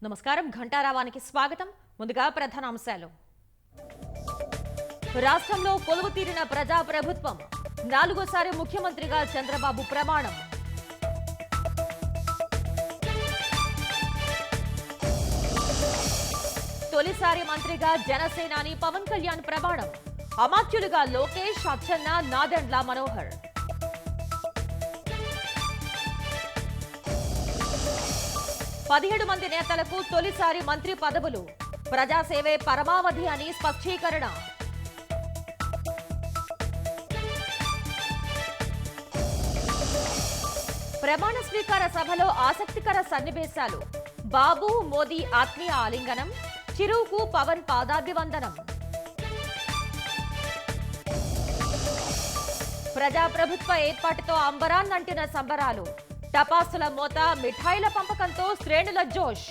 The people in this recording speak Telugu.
నమస్కారం ఘంటారావానికి స్వాగతం. ముందుగా ప్రధాన అంశాలు. రాష్ట్రంలో కొలువు తీరిన ప్రజా ప్రభుత్వం, నాలుగోసారి ముఖ్యమంత్రిగా చంద్రబాబు ప్రమాణం. తొలిసారి మంత్రిగా జనసేనాని పవన్ కళ్యాణ్ ప్రమాణం. అమాత్యులుగా లోకేష్, అచ్చెన్న, నాదెండ్ల మనోహర్. పదిహేడు మంది నేతలకు తొలిసారి మంత్రి పదవులు. ప్రజాసేవే పరమావధి అని స్పష్టీకరణ. ప్రమాణ స్వీకార సభలో ఆసక్తికర సన్నివేశాలు. బాబు మోదీ ఆత్మీయ ఆలింగనం, చిరుకు పవన్ పాదాభివందనం. ప్రజాప్రభుత్వ ఏర్పాటుతో అంబరాన్నంటిన సంబరాలు. టపాసుల మోత, మిఠాయిల పంపకంతో శ్రేణుల జోష్.